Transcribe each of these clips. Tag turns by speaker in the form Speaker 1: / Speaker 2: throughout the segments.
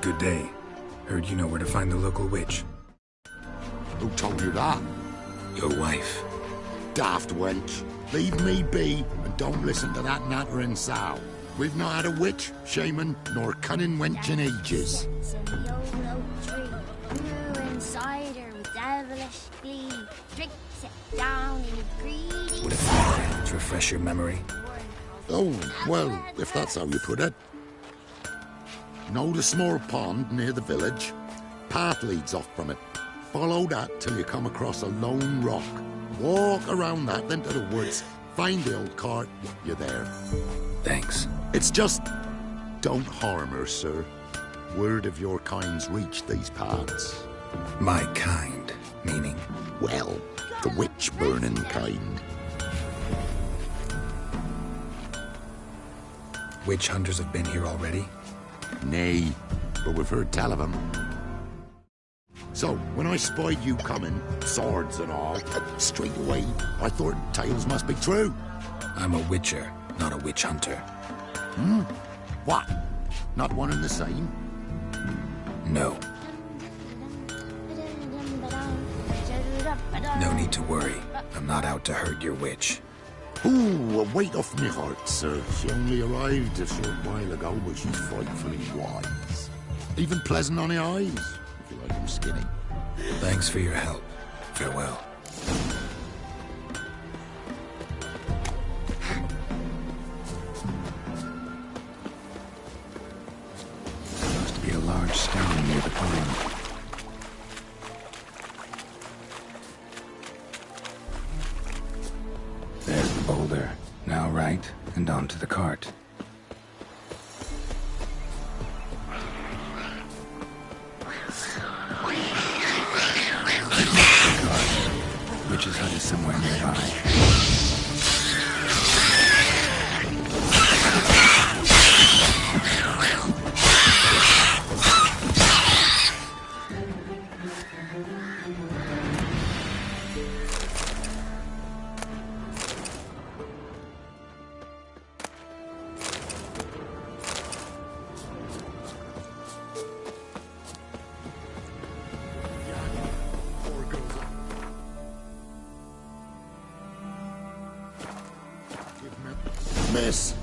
Speaker 1: Good day. Heard you know where to find the local witch.
Speaker 2: Who told you that?
Speaker 1: Your wife.
Speaker 2: Daft wench. Leave me be and don't listen to that nattering sow. We've not had a witch, shaman, nor cunning wench in ages.
Speaker 1: Would a few crowns refresh your memory?
Speaker 2: Oh, well, if that's how you put it. Know the small pond near the village? Path leads off from it. Follow that till you come across a lone rock. Walk around that, then to the woods. Find the old cart. You're there.
Speaker 1: Thanks.
Speaker 2: It's just... don't harm her, sir. Word of your kind's reached these parts.
Speaker 1: My kind, meaning?
Speaker 2: Well, the witch-burning kind.
Speaker 1: Witch hunters have been here already?
Speaker 2: Nay, but we've heard tell of them. So, when I spied you coming, swords and all, straight away, I thought tales must be true.
Speaker 1: I'm a witcher, not a witch hunter.
Speaker 2: Hmm? What? Not one and the same?
Speaker 1: No. No need to worry. I'm not out to hurt your witch.
Speaker 2: Ooh, a weight off me heart, sir. She only arrived a short while ago, but she's frightfully wise. Even pleasant on the eyes, if you like them skinny.
Speaker 1: Thanks for your help. Farewell. There must be a large stone near the pond. There's the boulder. Now right, and onto the cart. Witch's hut is somewhere nearby.
Speaker 2: Miss,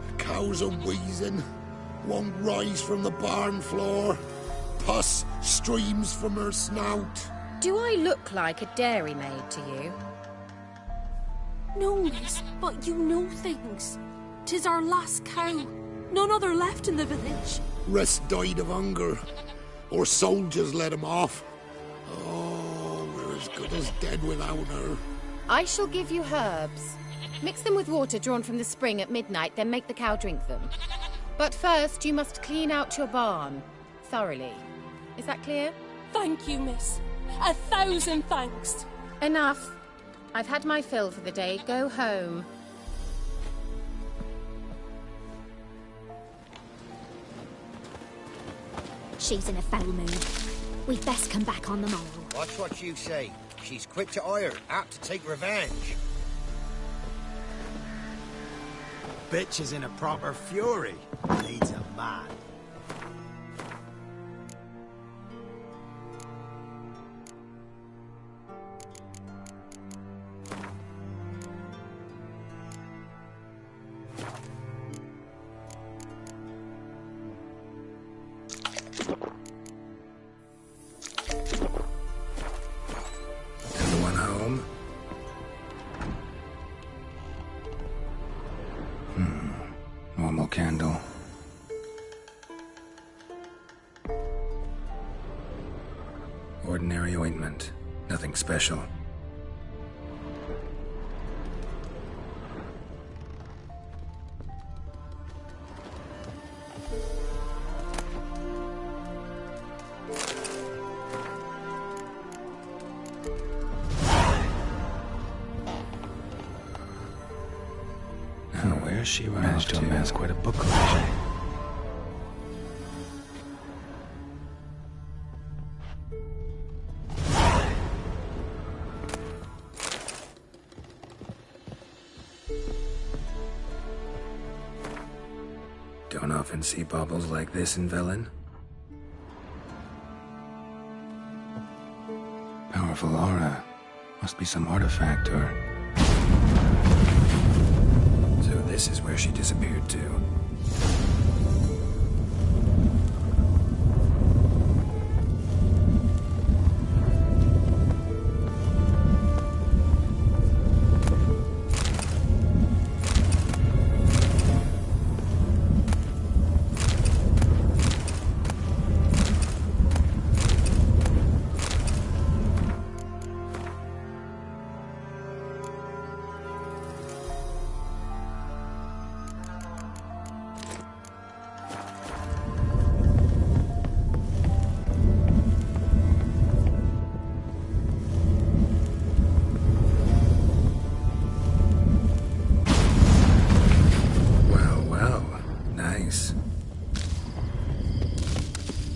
Speaker 2: the cows are wheezing, won't rise from the barn floor. Pus streams from her snout.
Speaker 3: Do I look like a dairymaid to you?
Speaker 4: No, miss, but you know things. 'Tis our last cow. None other left in the village.
Speaker 2: Rest died of hunger, or soldiers let him off. Oh, we're as good as dead without her.
Speaker 3: I shall give you herbs. Mix them with water drawn from the spring at midnight, then make the cow drink them. But first, you must clean out your barn. Thoroughly. Is that clear?
Speaker 4: Thank you, miss. 1,000 thanks.
Speaker 3: Enough. I've had my fill for the day. Go home.
Speaker 5: She's in a foul mood. We'd best come back on the morrow.
Speaker 6: Watch what you say. She's quick to ire, apt to take revenge.
Speaker 7: Bitch is in a proper fury. Needs a man.
Speaker 1: Anyone home? Normal candle. Ordinary ointment. Nothing special. Where's she managed to amass quite a book collection? Don't often see baubles like this in Velen. powerful aura. Must be some artifact or... So this is where she disappeared to.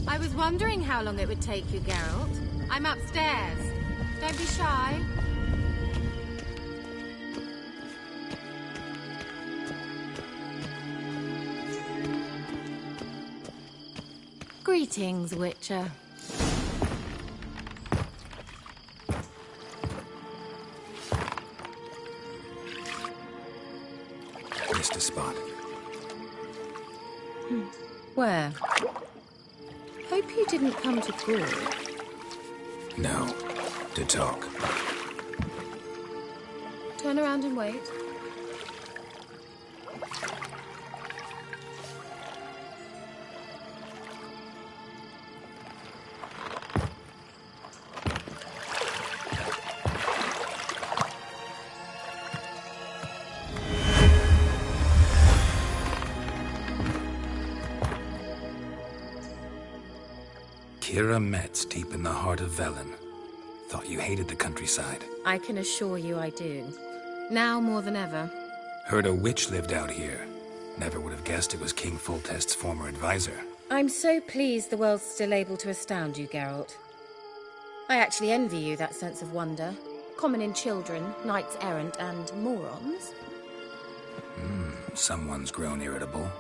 Speaker 3: I was wondering how long it would take you, Geralt. I'm upstairs. Don't be shy. Greetings, Witcher.
Speaker 1: Missed a spot.
Speaker 3: Where? Hope you didn't come to Gaul.
Speaker 1: No. To talk.
Speaker 3: Turn around and wait.
Speaker 1: Kira Metz, deep in the heart of Velen. Thought you hated the countryside.
Speaker 3: I can assure you I do. Now more than ever.
Speaker 1: Heard a witch lived out here. Never would have guessed it was King Foltest's former advisor.
Speaker 3: I'm so pleased the world's still able to astound you, Geralt. I actually envy you that sense of wonder. Common in children, knights errant, and morons.
Speaker 1: Someone's grown irritable.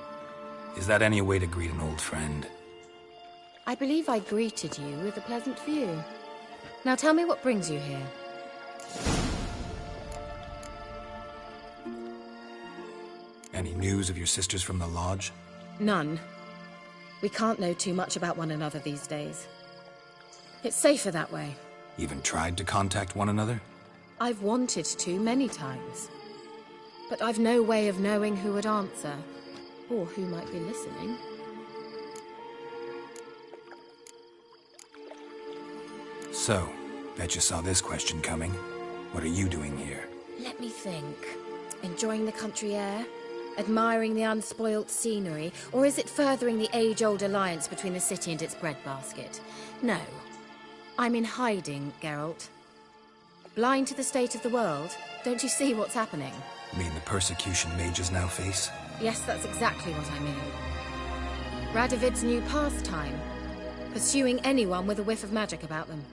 Speaker 1: Is that any way to greet an old friend?
Speaker 3: I believe I greeted you with a pleasant view. Now tell me what brings you here.
Speaker 1: Any news of your sisters from the lodge?
Speaker 3: None. We can't know too much about one another these days. It's safer that way.
Speaker 1: Even tried to contact one another?
Speaker 3: I've wanted to many times. But I've no way of knowing who would answer, or who might be listening.
Speaker 1: So, bet you saw this question coming. What are you doing here?
Speaker 3: Let me think. Enjoying the country air? Admiring the unspoilt scenery? Or is it furthering the age-old alliance between the city and its breadbasket? No. I'm in hiding, Geralt. Blind to the state of the world? Don't you see what's happening?
Speaker 1: Mean the persecution mages now face?
Speaker 3: Yes, that's exactly what I mean. Radovid's new pastime. Pursuing anyone with a whiff of magic about them.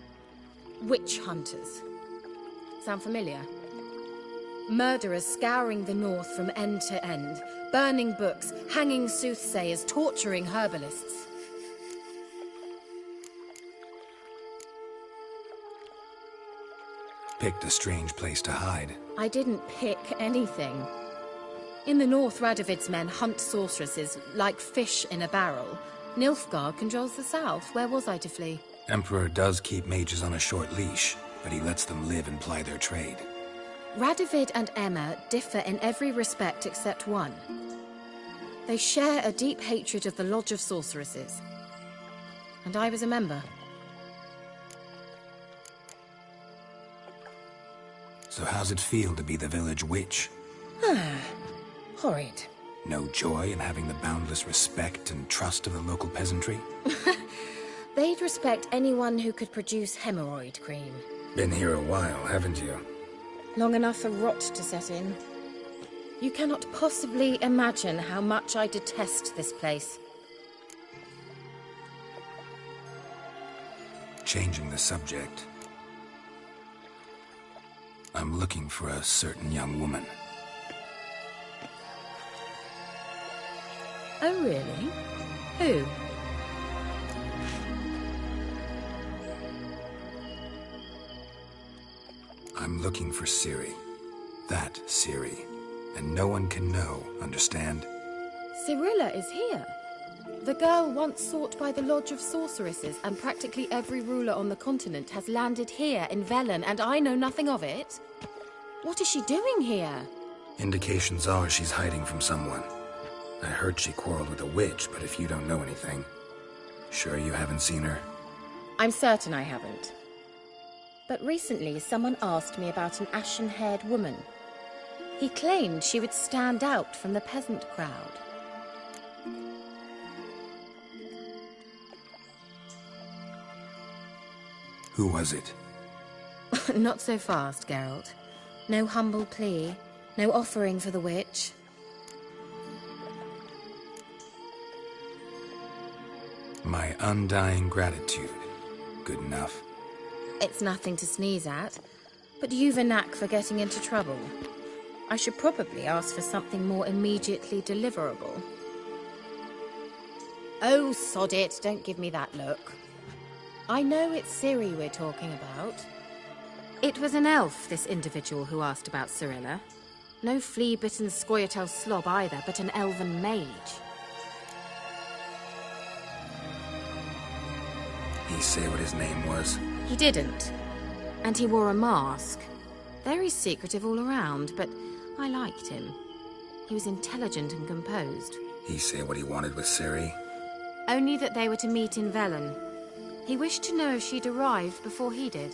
Speaker 3: Witch hunters. Sound familiar? Murderers scouring the north from end to end, burning books, hanging soothsayers, torturing herbalists.
Speaker 1: Picked a strange place to hide.
Speaker 3: I didn't pick anything. In the north, Radovid's men hunt sorceresses like fish in a barrel. Nilfgaard controls the south. Where was I to flee?
Speaker 1: Emperor does keep mages on a short leash, but he lets them live and ply their trade.
Speaker 3: Radovid and Emma differ in every respect except one. They share a deep hatred of the Lodge of Sorceresses. And I was a member.
Speaker 1: So how's it feel to be the village witch?
Speaker 3: Horrid.
Speaker 1: No joy in having the boundless respect and trust of the local peasantry?
Speaker 3: They'd respect anyone who could produce hemorrhoid cream.
Speaker 1: Been here a while, haven't you?
Speaker 3: Long enough for rot to set in. You cannot possibly imagine how much I detest this place.
Speaker 1: Changing the subject. I'm looking for a certain young woman.
Speaker 3: Oh, really? Who?
Speaker 1: I'm looking for Ciri. That Ciri. And no one can know, understand?
Speaker 3: Cirilla is here. The girl once sought by the Lodge of Sorceresses, and practically every ruler on the continent has landed here in Velen, and I know nothing of it. What is she doing here?
Speaker 1: Indications are she's hiding from someone. I heard she quarreled with a witch, but if you don't know anything, sure you haven't seen her?
Speaker 3: I'm certain I haven't. But recently someone asked me about an ashen-haired woman. He claimed she would stand out from the peasant crowd.
Speaker 1: Who was it?
Speaker 3: Not so fast, Geralt. No humble plea, no offering for the witch.
Speaker 1: My undying gratitude. Good enough.
Speaker 3: It's nothing to sneeze at, but you've a knack for getting into trouble. I should probably ask for something more immediately deliverable. Oh, sod it, don't give me that look. I know it's Ciri we're talking about. It was an elf, this individual who asked about Cirilla. No flea-bitten Scoia'tael slob either, but an elven mage.
Speaker 1: He say what his name was?
Speaker 3: He didn't. And he wore a mask. Very secretive all around, but I liked him. He was intelligent and composed.
Speaker 1: He say what he wanted with Ciri?
Speaker 3: Only that they were to meet in Velen. He wished to know if she'd arrived before he did.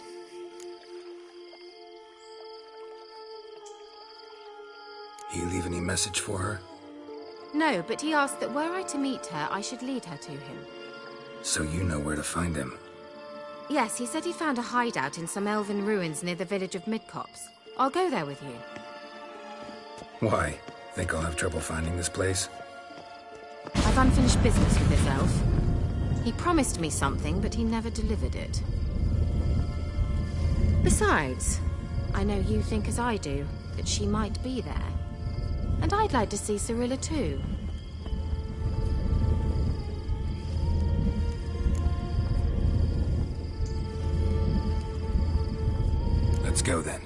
Speaker 1: He leave any message for her?
Speaker 3: No, but he asked that were I to meet her, I should lead her to him.
Speaker 1: So you know where to find him?
Speaker 3: Yes, he said he found a hideout in some elven ruins near the village of Midcopse. I'll go there with you.
Speaker 1: Why? Think I'll have trouble finding this place?
Speaker 3: I've unfinished business with this elf. He promised me something, but he never delivered it. Besides, I know you think as I do, that she might be there. And I'd like to see Cirilla too.
Speaker 1: Let's go then.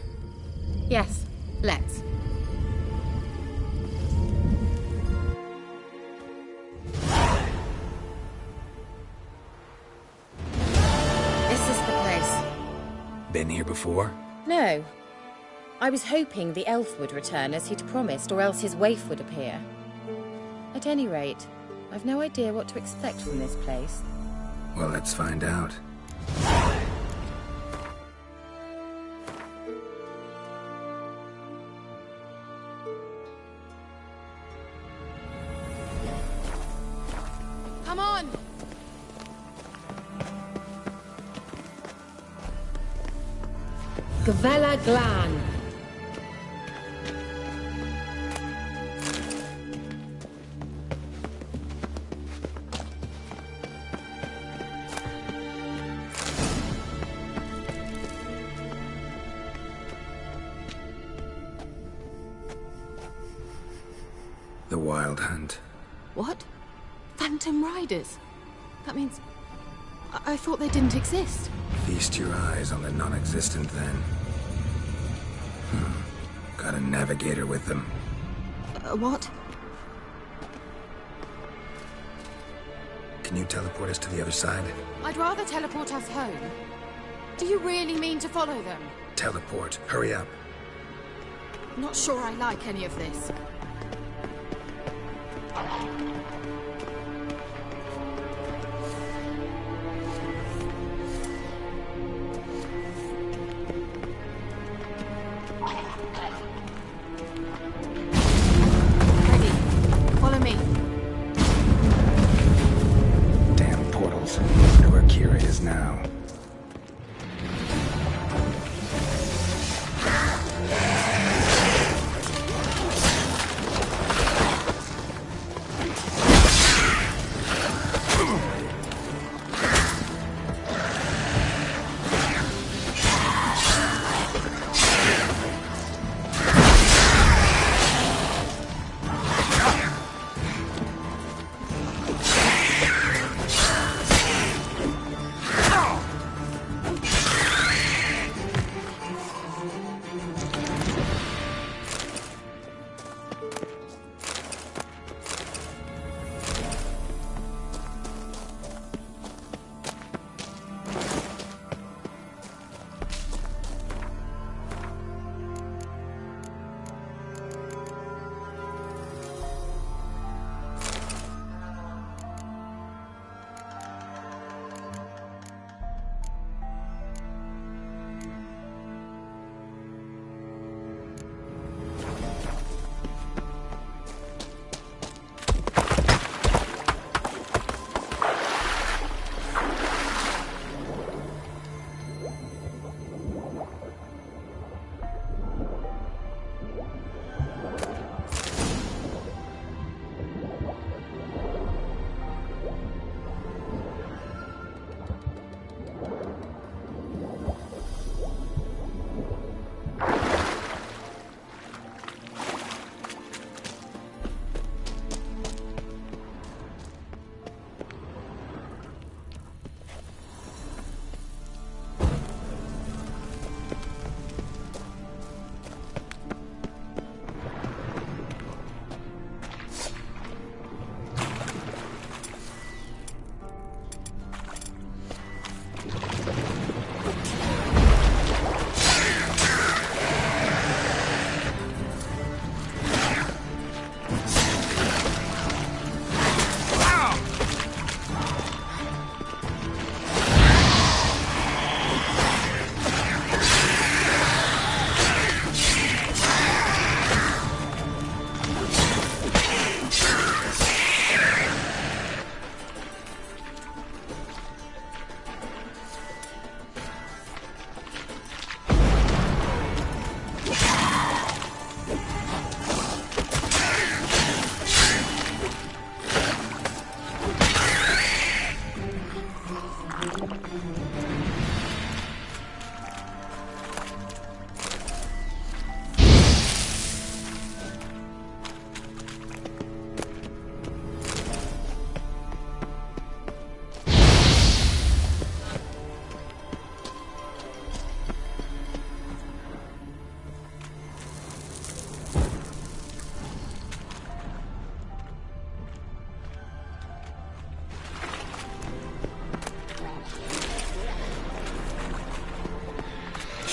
Speaker 3: Yes, let's. This is the place.
Speaker 1: Been here before?
Speaker 3: No. I was hoping the elf would return as he'd promised, or else his waif would appear. At any rate, I've no idea what to expect from this place.
Speaker 1: Well, let's find out.
Speaker 3: Come on! Gavella Glan.
Speaker 1: The Wild Hunt.
Speaker 4: What? Phantom Riders? That means... I thought they didn't exist.
Speaker 1: Feast your eyes on the non-existent then. Got a navigator with them.
Speaker 4: What?
Speaker 1: Can you teleport us to the other side?
Speaker 3: I'd rather teleport us home. Do you really mean to follow them?
Speaker 1: Teleport. Hurry up.
Speaker 3: Not sure I like any of this. Ready. Follow me.
Speaker 1: Damn portals. Wonder where Kira is now.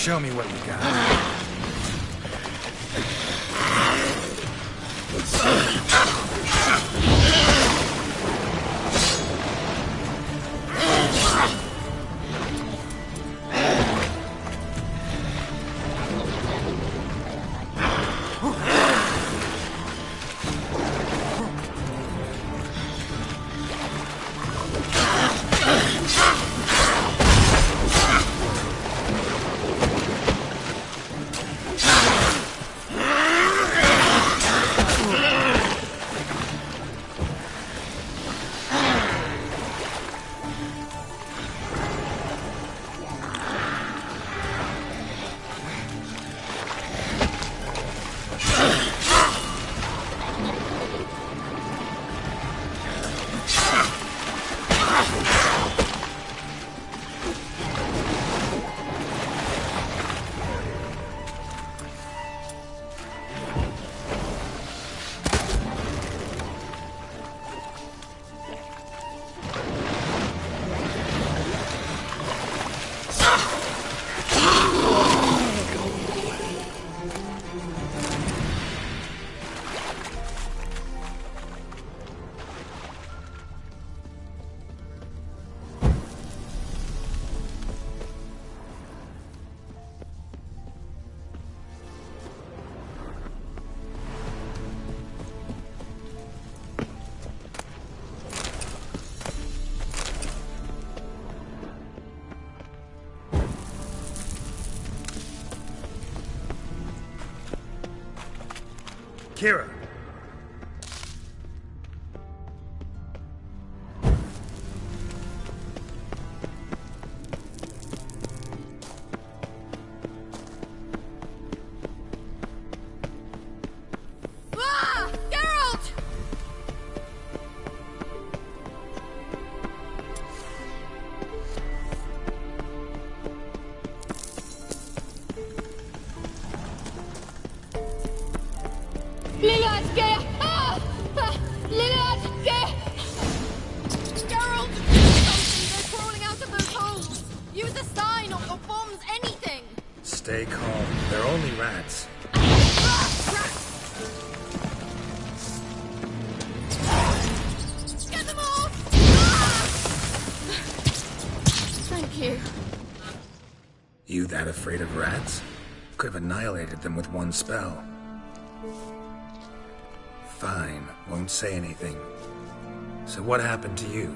Speaker 1: Show me what you got. Kira.
Speaker 4: Ah! Geralt! Lillard's Geralt! They're crawling out of those holes! Use a sign or bombs, anything!
Speaker 1: Stay calm. They're only rats.
Speaker 4: Get them off! Thank you.
Speaker 1: You that afraid of rats? Could have annihilated them with one spell. Fine, won't say anything. So what happened to you?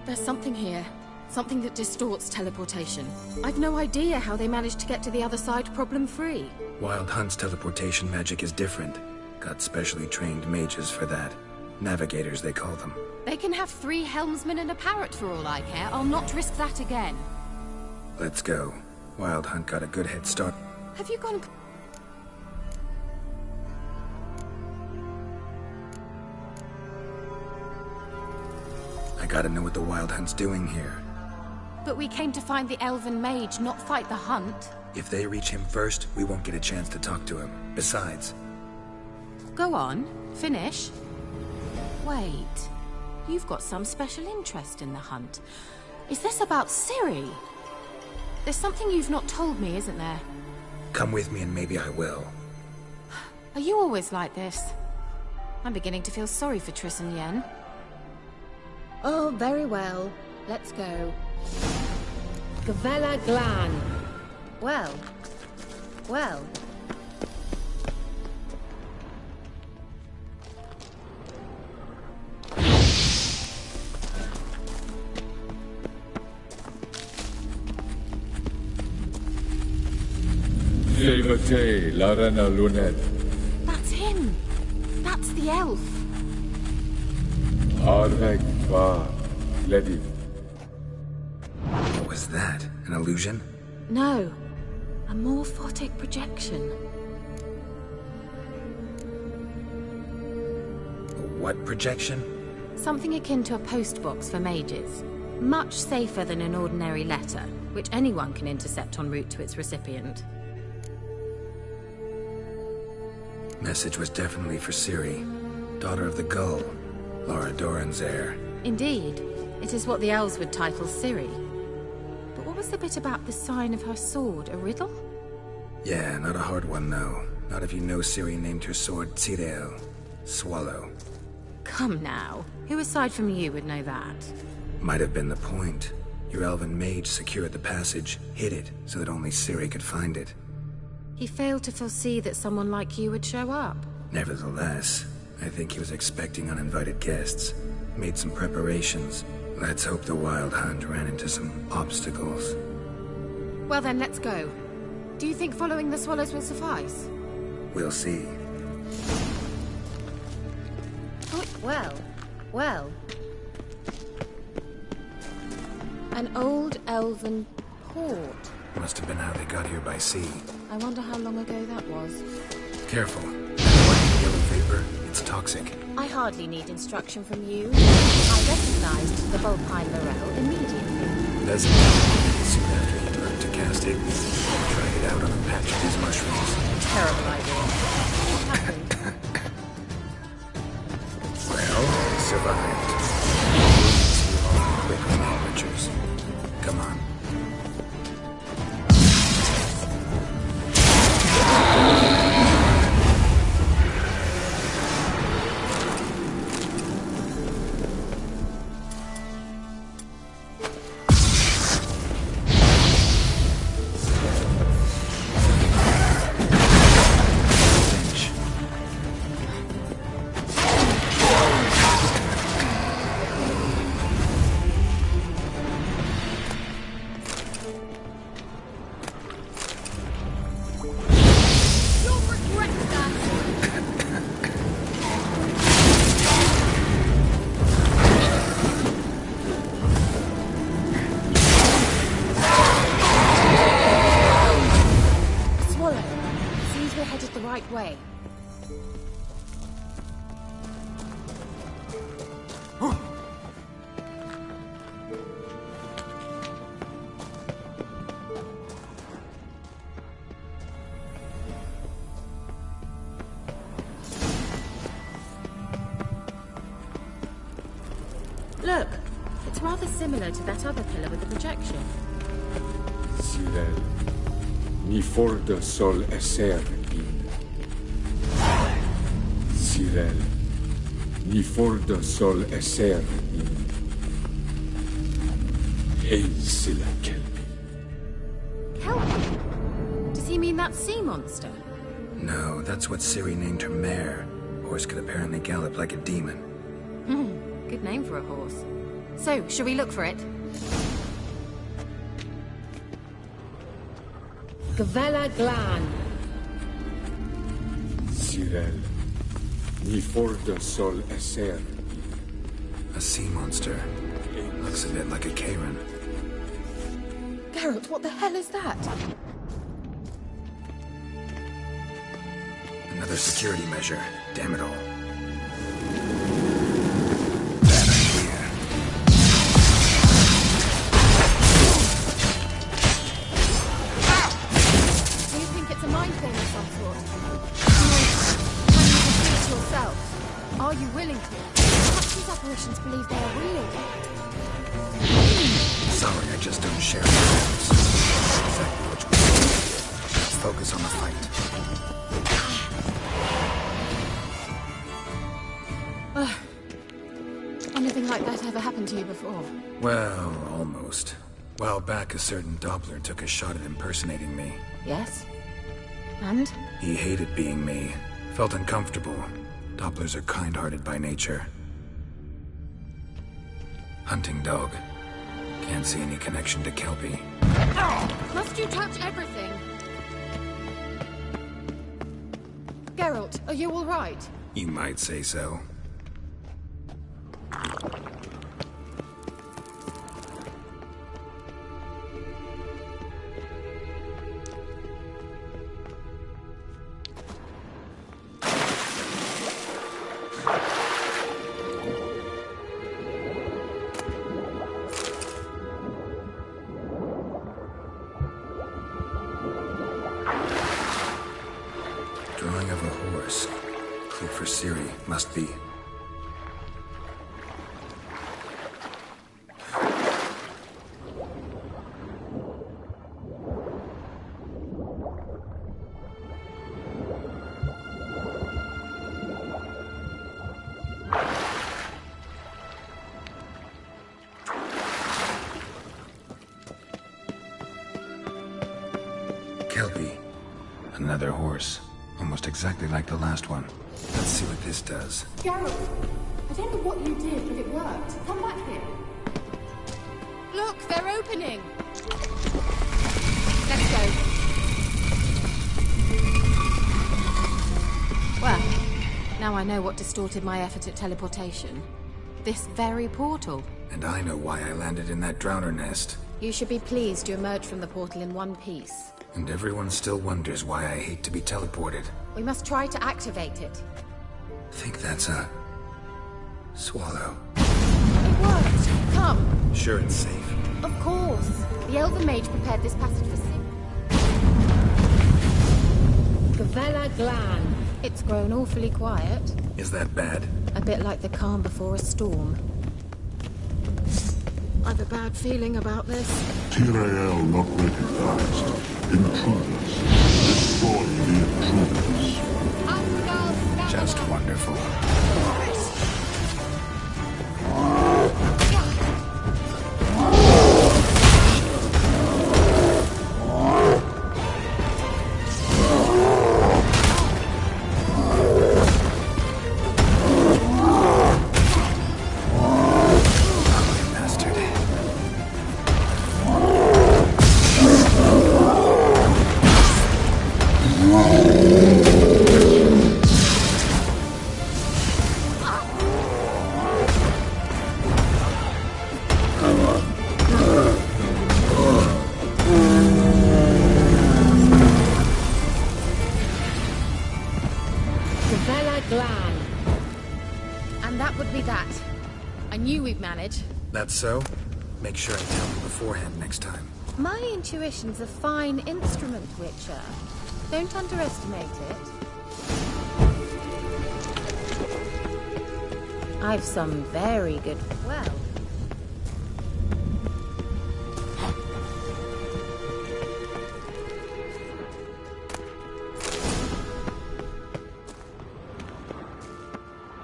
Speaker 3: There's something here. Something that distorts teleportation. I've no idea how they managed to get to the other side problem-free.
Speaker 1: Wild Hunt's teleportation magic is different. Got specially trained mages for that. Navigators, they call them.
Speaker 3: They can have 3 helmsmen and a parrot for all I care. I'll not risk that again.
Speaker 1: Let's go. Wild Hunt got a good head start.
Speaker 3: Have you gone...
Speaker 1: I gotta know what the Wild Hunt's doing here.
Speaker 3: But we came to find the elven mage, not fight the hunt.
Speaker 1: If they reach him first, we won't get a chance to talk to him. Besides...
Speaker 3: Go on. Finish. Wait. You've got some special interest in the hunt. Is this about Ciri? There's something you've not told me, isn't there?
Speaker 1: Come with me and maybe I will.
Speaker 3: Are you always like this? I'm beginning to feel sorry for Triss and Yen. Oh, very well. Let's go. Gavella Glan. Well. Well. That's him. That's the elf.
Speaker 1: What was that? An illusion?
Speaker 3: No. A morphotic projection.
Speaker 1: A what projection?
Speaker 3: Something akin to a postbox for mages. Much safer than an ordinary letter, which anyone can intercept en route to its recipient.
Speaker 1: Message was definitely for Ciri, daughter of the Gull, Laura Doran's heir.
Speaker 3: Indeed. It is what the elves would title Ciri. But what was was the bit about the sign of her sword a riddle?
Speaker 1: Yeah, not a hard one, though. Not if you know Ciri named her sword Tirel. Swallow.
Speaker 3: Come now. Who aside from you would know that?
Speaker 1: Might have been the point. Your elven mage secured the passage, hid it, so that only Ciri could find it.
Speaker 3: He failed to foresee that someone like you would show up.
Speaker 1: Nevertheless, I think he was expecting uninvited guests. Made some preparations. Let's hope the Wild Hunt ran into some obstacles.
Speaker 3: Well then, let's go. Do you think following the swallows will suffice?
Speaker 1: We'll see.
Speaker 3: Oh, well. An old elven port.
Speaker 1: Must have been how they got here by sea.
Speaker 3: I wonder how long ago that was.
Speaker 1: Careful. That yellow vapor, it's toxic.
Speaker 3: I hardly need instruction from you. I recognized the Vulpine Morel immediately.
Speaker 1: Doesn't matter. Soon after he learned to cast it, tried it out on a patch of his mushrooms.
Speaker 3: Terrible idea. What happened?
Speaker 1: Well, survived. Quick on amateurs. Come on.
Speaker 3: Way. Look, it's rather similar to that other pillar with the projection.
Speaker 8: Cyril, ni forda sol esser in. Cyril, ni forda sol esser in. Hail Silla Kelpie.
Speaker 3: Kelpie? Does he mean that sea monster?
Speaker 1: No, that's what Ciri named her mare. Horse could apparently gallop like a demon.
Speaker 3: Good name for a horse. So, shall we look for it? Gvella Glan.
Speaker 8: Cyril, ni forda sol esser.
Speaker 1: A sea monster. Looks a bit like a Karen.
Speaker 3: Geralt, what the hell is that?
Speaker 1: Another security measure. Damn it all.
Speaker 3: Are you willing to? Perhaps these apparitions believe they are real.
Speaker 1: Sorry, I just don't share things. Exactly what you want. Let's focus on the fight.
Speaker 3: Anything like that ever happened to you before?
Speaker 1: Well, almost. While back, a certain Doppler took a shot at impersonating me.
Speaker 3: Yes? And?
Speaker 1: He hated being me. Felt uncomfortable. Dopplers are kind-hearted by nature. Hunting dog. Can't see any connection to Kelpie.
Speaker 3: Must you touch everything? Geralt, are you all right?
Speaker 1: You might say so. Drawing of a horse. Clue for Ciri, must be. Kelpie. Another horse. Almost exactly like the last one. Let's see what this does.
Speaker 9: Geralt, I don't know what you did, but it worked. Come back here.
Speaker 3: Look, they're opening! Let's go. Well, now I know what distorted my effort at teleportation. This very portal.
Speaker 1: And I know why I landed in that drowner nest.
Speaker 3: You should be pleased you emerged from the portal in one piece.
Speaker 1: And everyone still wonders why I hate to be teleported.
Speaker 3: We must try to activate it.
Speaker 1: Think that's a... swallow.
Speaker 3: It worked! Come!
Speaker 1: Sure it's safe.
Speaker 3: Of course. The Elven Mage prepared this passage for Gavella Glan. It's grown awfully quiet.
Speaker 1: Is that bad?
Speaker 3: A bit like the calm before a storm. I've a bad feeling about this.
Speaker 2: Tyrael not recognized. Intruders. Destroy the intruders.
Speaker 1: Just wonderful.
Speaker 3: And that would be that. I knew we'd manage.
Speaker 1: That's so? Make sure I tell me beforehand next time.
Speaker 3: My intuition's a fine instrument, Witcher. Don't underestimate it. I've some very good... well...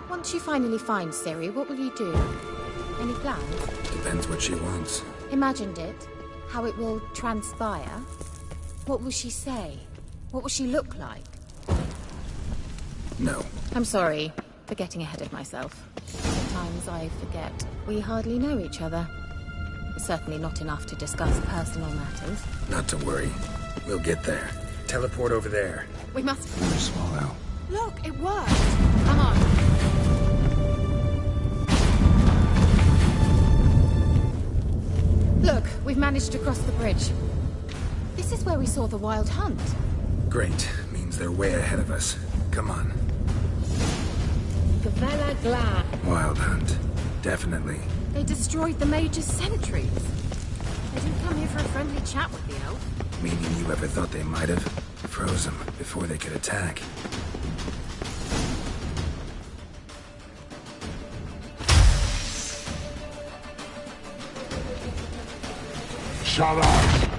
Speaker 3: Once you finally find Ciri, what will you do? Any plans?
Speaker 1: Depends what she wants.
Speaker 3: Imagined it. How it will transpire. What will she say? What will she look like?
Speaker 1: No.
Speaker 3: I'm sorry for getting ahead of myself. Sometimes I forget we hardly know each other. Certainly not enough to discuss personal matters.
Speaker 1: Not to worry. We'll get there. Teleport over there.
Speaker 3: We must...
Speaker 1: Another swallow.
Speaker 3: Look, it worked! Come on. Look, we've managed to cross the bridge. This is where we saw the wild hunt.
Speaker 1: Great. Means they're way ahead of us. Come on.
Speaker 3: Gavella Glan.
Speaker 1: Wild hunt. Definitely.
Speaker 3: They destroyed the Mage's sentries. They didn't come here for a friendly chat with the elf.
Speaker 1: Meaning you ever thought they might have? Froze them before they could attack.
Speaker 2: Shut up!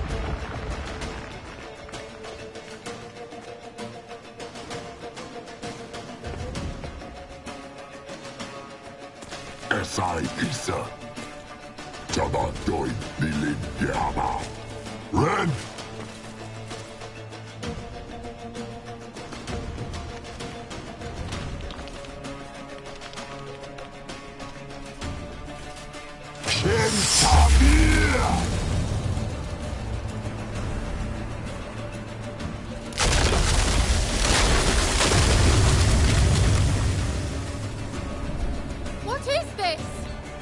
Speaker 2: Esai Isa. Tabantoin Nilin Yama. Ren! Shentabir!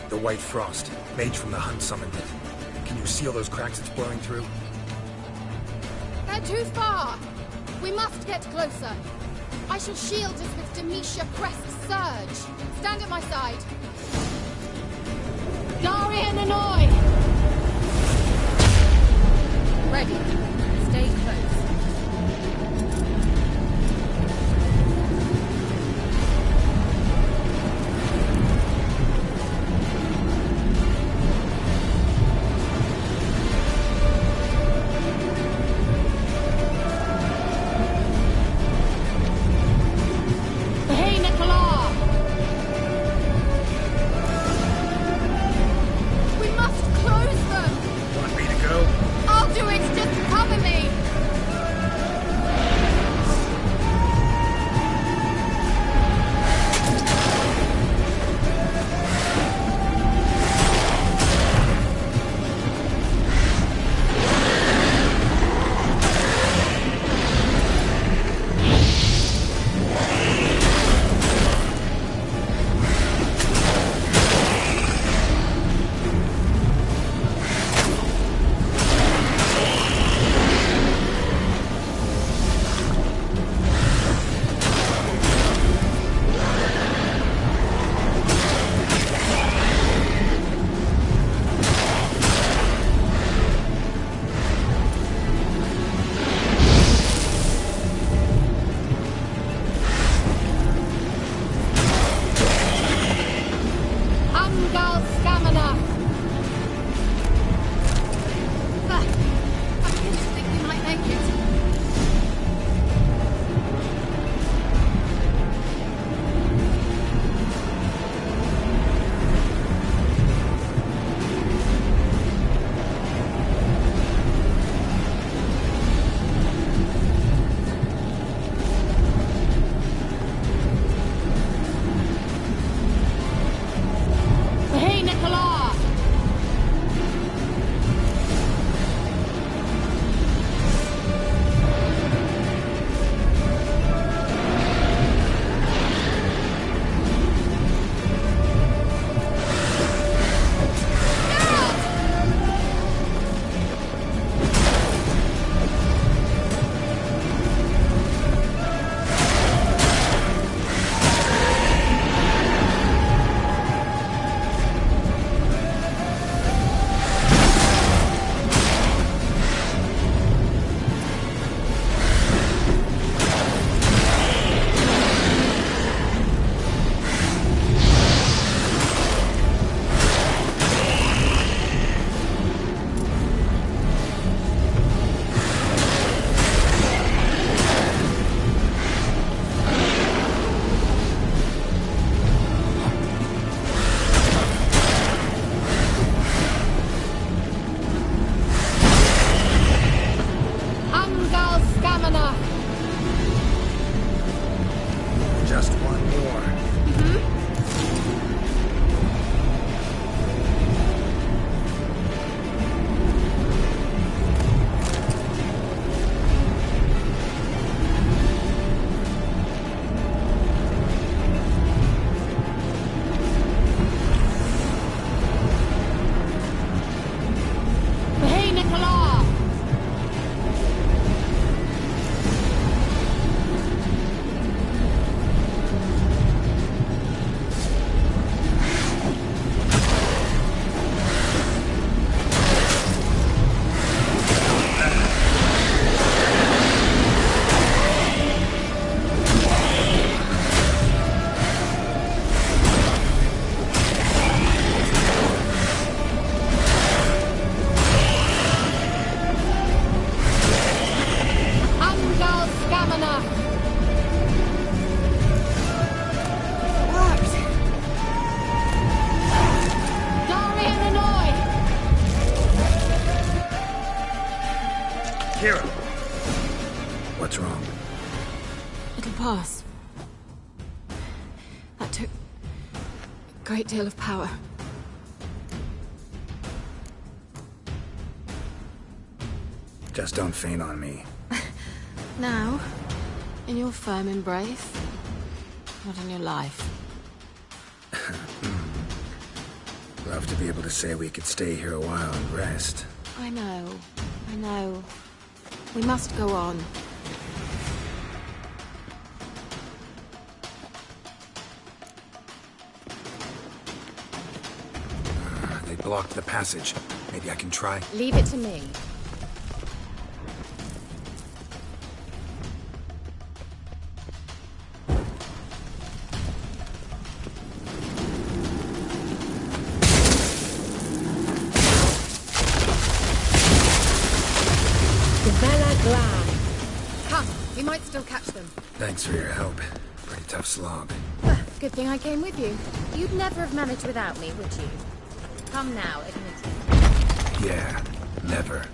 Speaker 1: The White Frost. Mage from the hunt summoned it. Can you seal those cracks it's blowing through?
Speaker 3: They're too far! We must get closer. I shall shield us with Demetia Crest's surge. Stand at my side. Darian and Annoy! Ready. Stay close.
Speaker 1: Want me to go?
Speaker 3: I'll do it! Just cover Umgal Stamina! I begin to think we might make it. Hey, Nicola! Umgal Stamina!
Speaker 1: Just one more.
Speaker 3: Hey, Nicola! Umgal Stamina! Worked! Darian Annoy!
Speaker 1: Kira! What's wrong?
Speaker 4: It'll pass. That took a great deal of power.
Speaker 1: Just don't faint on me.
Speaker 4: Now, in your firm embrace, not in your life.
Speaker 1: Love to be able to say we could stay here a while and rest.
Speaker 4: I know. We must go on.
Speaker 1: They blocked the passage. Maybe I can try.
Speaker 3: Leave it to me. Bella Glad. Come, we might still catch them.
Speaker 1: Thanks for your help. Pretty tough slog.
Speaker 3: Good thing I came with you. You'd never have managed without me, would you? Come now, admit it.
Speaker 1: Yeah, never.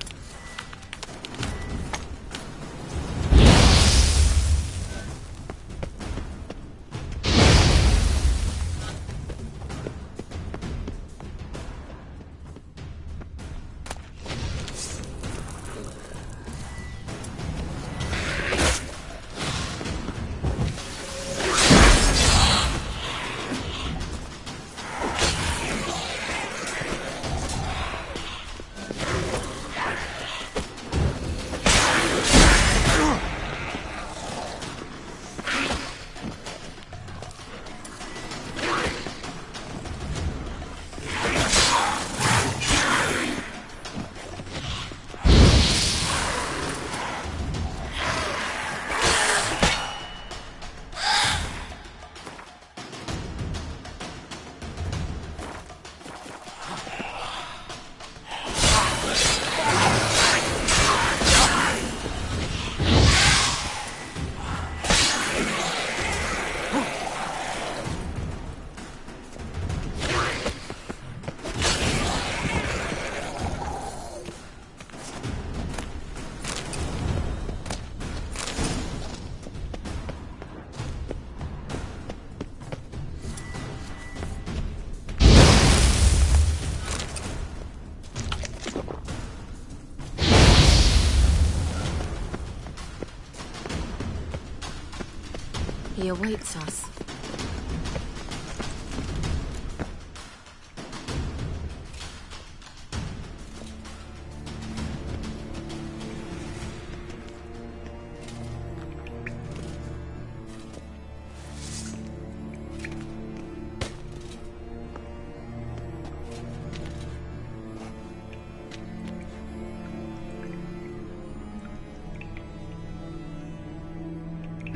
Speaker 3: likely awaits us.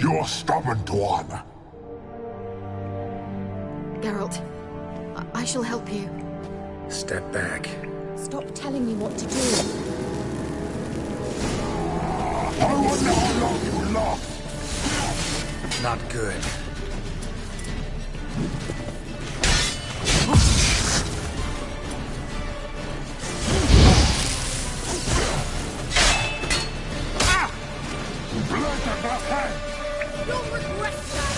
Speaker 2: You're stubborn, Tuan.
Speaker 3: Geralt, I shall help you.
Speaker 1: Step back.
Speaker 3: Stop telling me what to do.
Speaker 2: I wonder how long you will last.
Speaker 1: Not good.
Speaker 4: You'll regret that!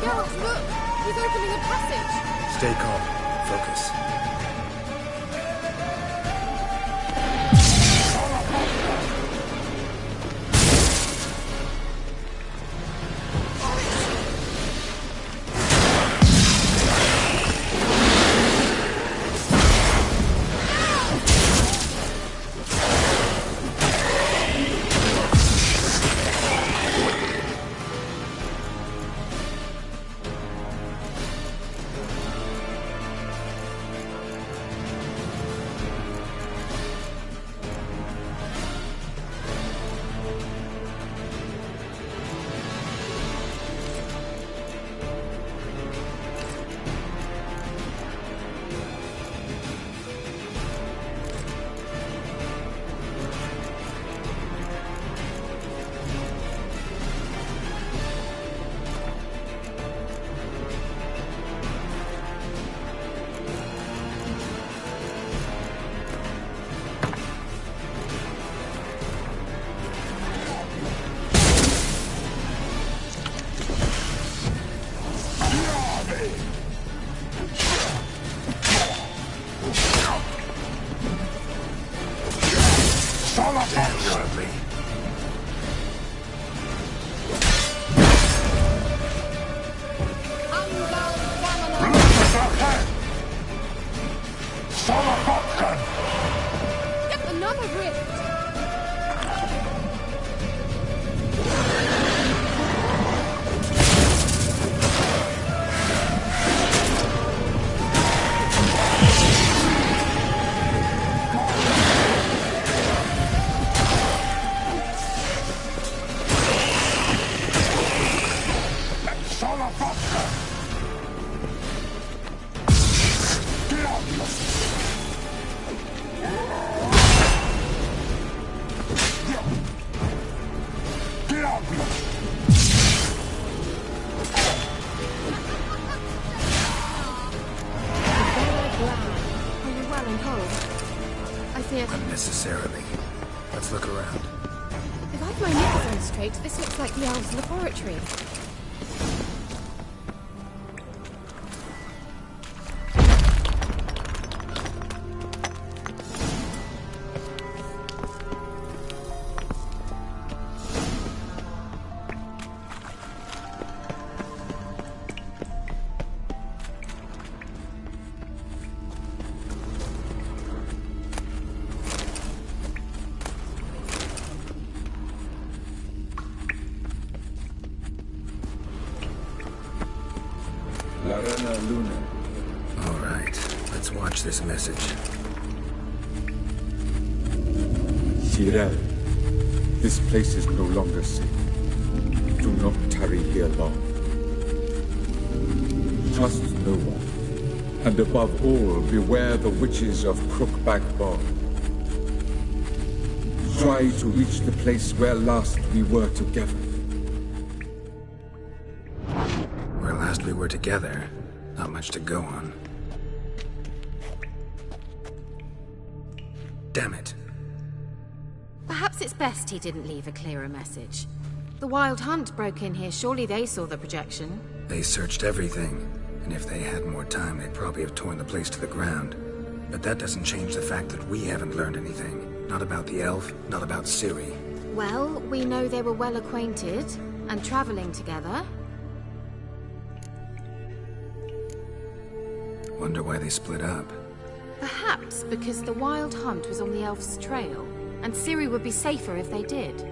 Speaker 3: Geralt, look! He's opening a passage!
Speaker 1: Stay calm. Focus.
Speaker 3: Yet another rift!
Speaker 1: Unnecessarily. Let's look around.
Speaker 3: If I've my knickers on straight, this looks like the elves' laboratory.
Speaker 8: Luna.
Speaker 1: All right, let's watch this message.
Speaker 8: Tyrell, this place is no longer safe. Do not tarry here long. Trust no one, and above all, beware the witches of Crookback Bog. Try to reach the place where last we were together.
Speaker 1: Where last we were together, not much to go on. Damn it.
Speaker 3: Perhaps it's best he didn't leave a clearer message. The Wild Hunt broke in here. Surely they saw the projection.
Speaker 1: They searched everything, and if they had more time, they'd probably have torn the place to the ground. But that doesn't change the fact that we haven't learned anything. Not about the elf, not about Ciri.
Speaker 3: Well, we know they were well acquainted and traveling together.
Speaker 1: Wonder why they split up.
Speaker 3: Perhaps because the Wild Hunt was on the elf's trail, and Ciri would be safer if they did.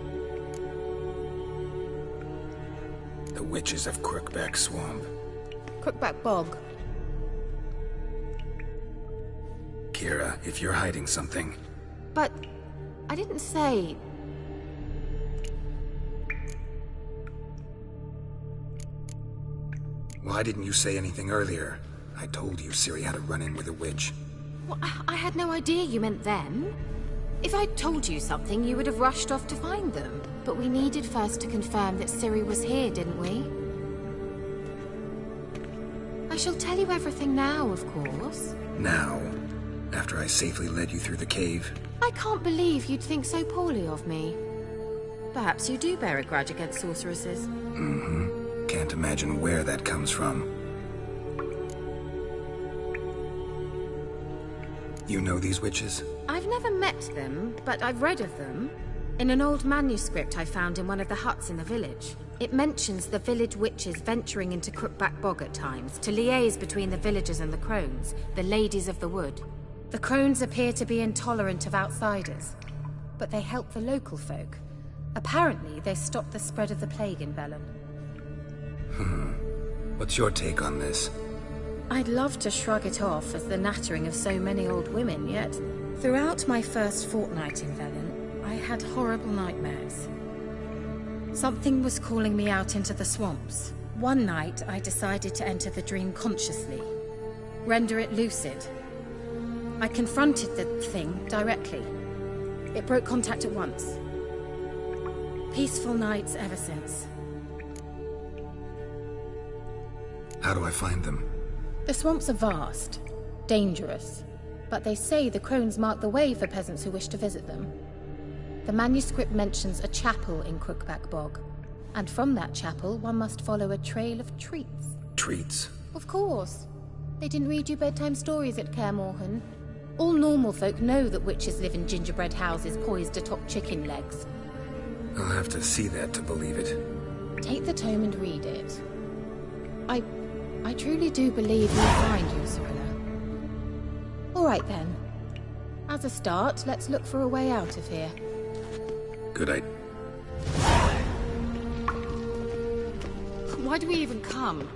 Speaker 1: The witches of Crookback Swamp.
Speaker 3: Crookback Bog.
Speaker 1: Kira, if you're hiding something...
Speaker 3: But I didn't say...
Speaker 1: Why didn't you say anything earlier? I told you Ciri had a run-in with a witch.
Speaker 3: Well, I had no idea you meant them. If I'd told you something, you would have rushed off to find them. But we needed first to confirm that Ciri was here, didn't we? I shall tell you everything now, of course.
Speaker 1: Now? After I safely led you through the cave?
Speaker 3: I can't believe you'd think so poorly of me. Perhaps you do bear a grudge against sorceresses.
Speaker 1: Mm-hmm. Can't imagine where that comes from. You know these witches?
Speaker 3: I've never met them, but I've read of them. In an old manuscript I found in one of the huts in the village. It mentions the village witches venturing into Crookback Bog at times to liaise between the villagers and the crones, the ladies of the wood. The crones appear to be intolerant of outsiders, but they help the local folk. Apparently, they stopped the spread of the plague in Velen.
Speaker 1: What's your take on this?
Speaker 3: I'd love to shrug it off as the nattering of so many old women, yet throughout my first fortnight in Velen, I had horrible nightmares. Something was calling me out into the swamps. One night, I decided to enter the dream consciously, render it lucid. I confronted the thing directly. It broke contact at once. Peaceful nights ever since.
Speaker 1: How do I find them?
Speaker 3: The swamps are vast, dangerous, but they say the crones mark the way for peasants who wish to visit them. The manuscript mentions a chapel in Crookback Bog, and from that chapel one must follow a trail of treats.
Speaker 1: Treats?
Speaker 3: Of course. They didn't read you bedtime stories at Kaer Morhen. All normal folk know that witches live in gingerbread houses poised atop chicken legs.
Speaker 1: I'll have to see that to believe it.
Speaker 3: Take the tome and read it. I truly do believe you'll find you, Cyrilla. All right then. As a start, let's look for a way out of here.
Speaker 1: Good idea.
Speaker 3: Why do we even come?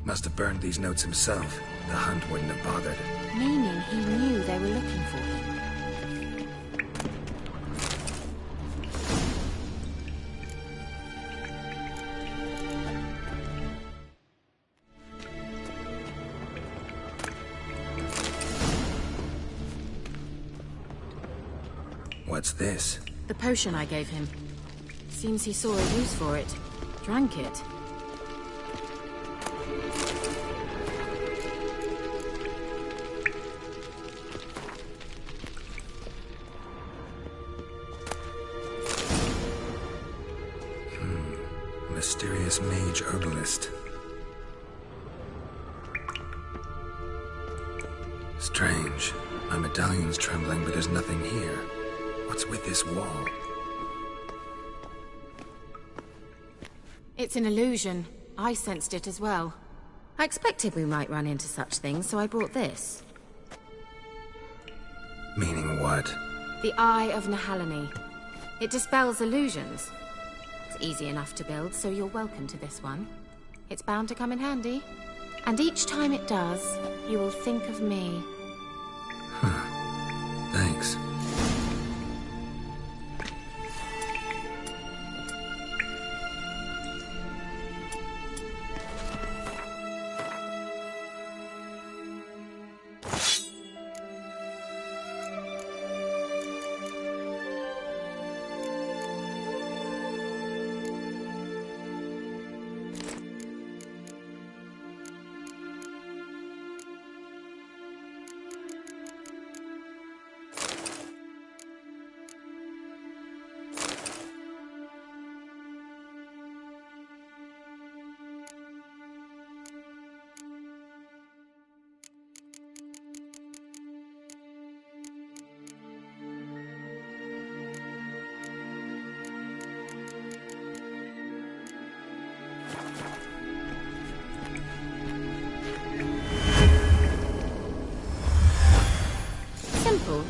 Speaker 1: Must have burned these notes himself. The Hunt wouldn't have bothered.
Speaker 3: Meaning he knew they were looking for him.
Speaker 1: What's this?
Speaker 3: The potion I gave him. Seems he saw a use for it. Drank it.
Speaker 1: Mysterious mage herbalist. Strange. My medallion's trembling, but there's nothing here. What's with this wall?
Speaker 3: It's an illusion. I sensed it as well. I expected we might run into such things, so I brought this.
Speaker 1: Meaning what?
Speaker 3: The Eye of Nahalani. It dispels illusions. It's easy enough to build, so you're welcome to this one. It's bound to come in handy. And each time it does, you will think of me.
Speaker 1: Thanks.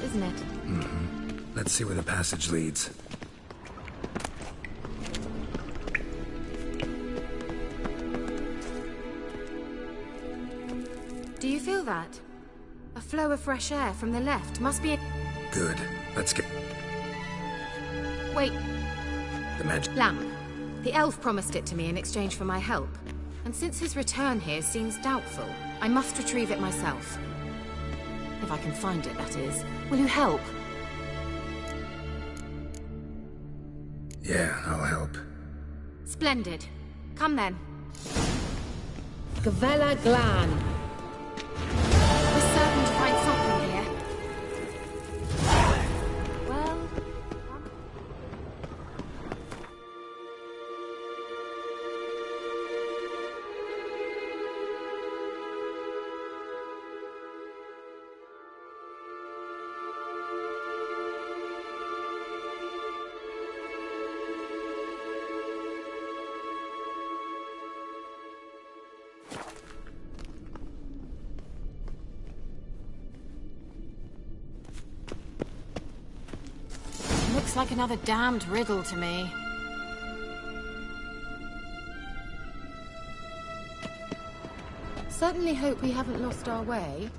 Speaker 3: isn't it?
Speaker 1: Mm-hmm. Let's see where the passage leads.
Speaker 3: Do you feel that? A flow of fresh air from the left must be a...
Speaker 1: Good. Let's get...
Speaker 3: Wait.
Speaker 1: The magic...
Speaker 3: Lamp. The elf promised it to me in exchange for my help. And since his return here seems doubtful, I must retrieve it myself. If I can find it, that is. Will you help?
Speaker 1: Yeah, I'll help.
Speaker 3: Splendid. Come then. Gavella Glan. We're certain to find something here. Well... Looks like another damned riddle to me. Certainly hope we haven't lost our way.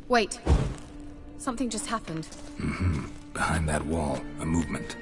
Speaker 3: Wait. Something just happened.
Speaker 1: Mm-hmm. Behind that wall, a movement.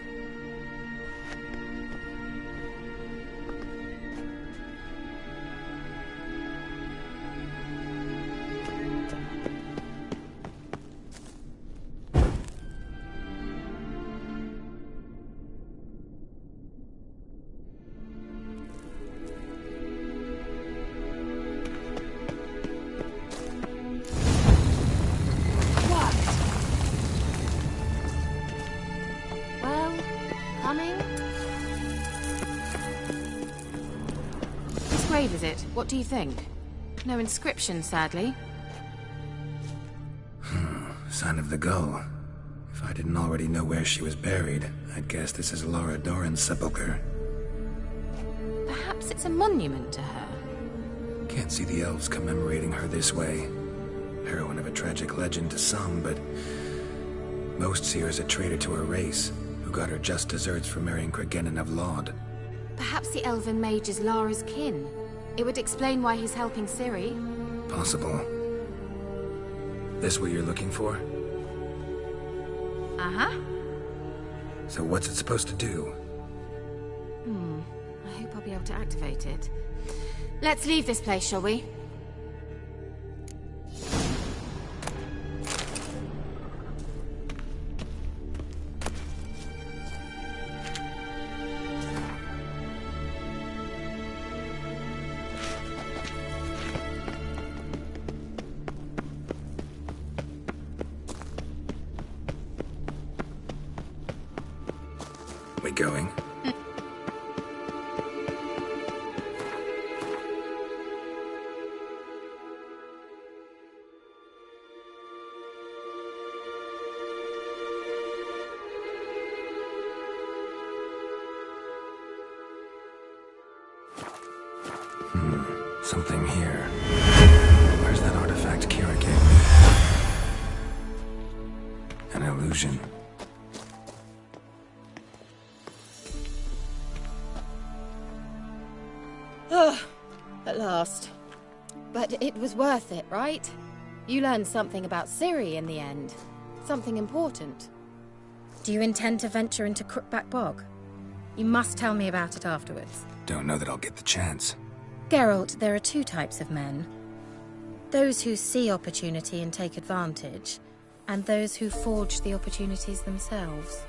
Speaker 3: Is it? What do you think? No inscription, sadly.
Speaker 1: Sign of the gull. If I didn't already know where she was buried, I'd guess this is Laura Doran's sepulcher.
Speaker 3: Perhaps it's a monument to her.
Speaker 1: Can't see the elves commemorating her this way. Heroine of a tragic legend to some, but most see her as a traitor to her race, who got her just desserts for marrying Cregennan of Laud.
Speaker 3: Perhaps the elven mage is Lara's kin. It would explain why he's helping Ciri.
Speaker 1: Possible. This what you're looking for?
Speaker 3: Uh-huh.
Speaker 1: So what's it supposed to do?
Speaker 3: I hope I'll be able to activate it. Let's leave this place, shall we?
Speaker 1: We going? Something here. Where's that artifact Kira gave me? An illusion.
Speaker 3: At last. But it was worth it, right? You learned something about Ciri in the end. Something important. Do you intend to venture into Crookback Bog? You must tell me about it afterwards.
Speaker 1: Don't know that I'll get the chance.
Speaker 3: Geralt, there are two types of men. Those who see opportunity and take advantage, and those who forge the opportunities themselves.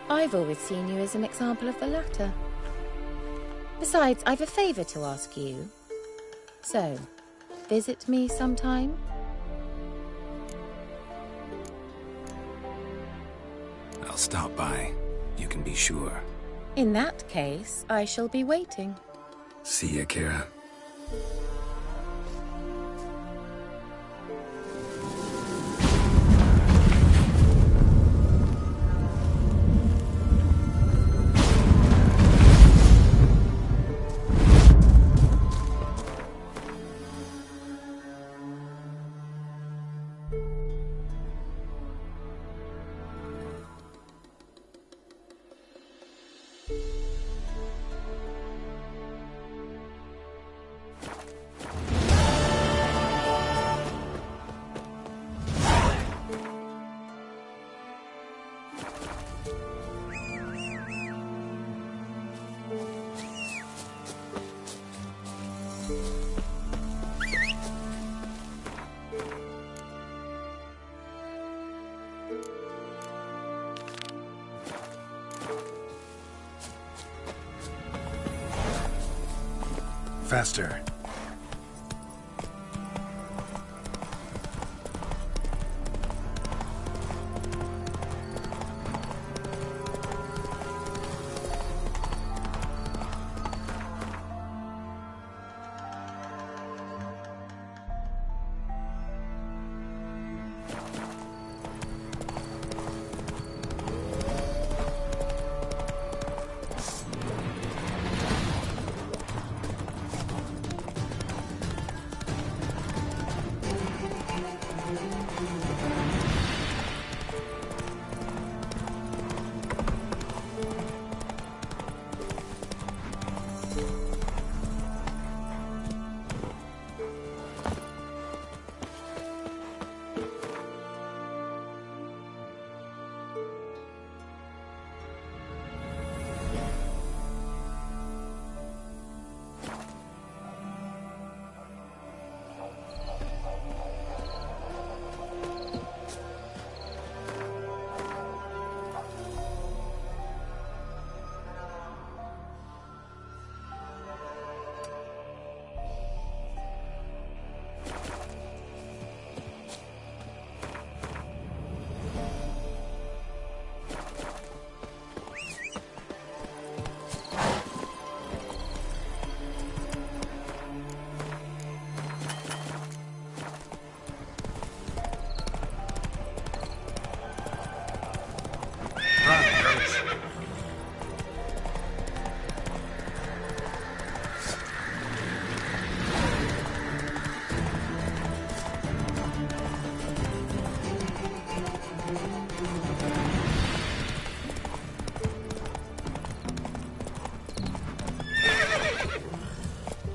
Speaker 3: I've always seen you as an example of the latter. Besides, I've a favor to ask you. So, visit me sometime?
Speaker 1: I'll stop by. You can be sure.
Speaker 3: In that case, I shall be waiting.
Speaker 1: See ya, Kira. Faster.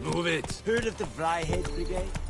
Speaker 7: Move it! Heard of the Flyhead Brigade?